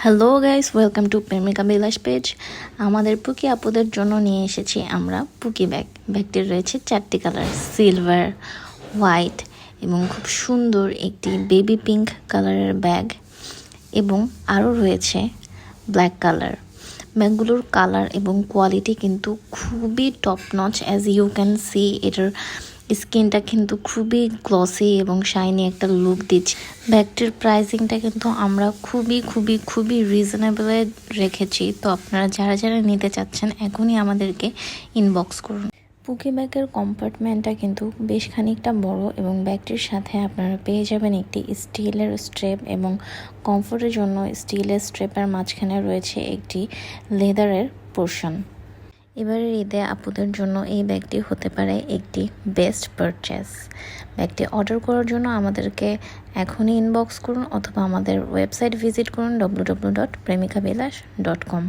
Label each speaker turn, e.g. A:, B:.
A: Hello guys, welcome to প্রেমিকা বিলাস page. আমাদের পুকি আপুদের জন্য নিয়ে এসেছি আমরা পুকি ব্যাগটির রয়েছে 4টি কালার, সিলভার, হোয়াইট এবং খুব সুন্দর একটি বেবি পিঙ্ক কালারের ব্যাগ এবং আরও রয়েছে ব্ল্যাক কালার। ব্যাগগুলোর কালার এবং কোয়ালিটি কিন্তু খুবই top notch. As you can see, এটার স্কিনটা কিন্তু খুবই গ্লসি এবং শাইনি একটা লুক দিচ্ছে। ব্যাগটির প্রাইসিংটা কিন্তু আমরা খুবই রিজনেবলে রেখেছি। তো আপনারা যারা নিতে চাচ্ছেন এখনই আমাদেরকে ইনবক্স করুন। পুকি ব্যাগের কম্পার্টমেন্টটা কিন্তু বেশ খানিকটা বড় এবং ব্যাগটির সাথে আপনারা পেয়ে যাবেন একটি স্টিলের স্ট্রেপ এবং কমফোর্টের জন্য স্টিলের স্ট্রেপের মাঝখানে রয়েছে একটি লেদারের পোর্শন। এবারের ঈদে আপুদের জন্য এই ব্যাগটি হতে পারে একটি বেস্ট পারচেস। ব্যাগটি অর্ডার করার জন্য আমাদেরকে এখনই ইনবক্স করুন অথবা আমাদের ওয়েবসাইট ভিজিট করুন www.premikabilash.com।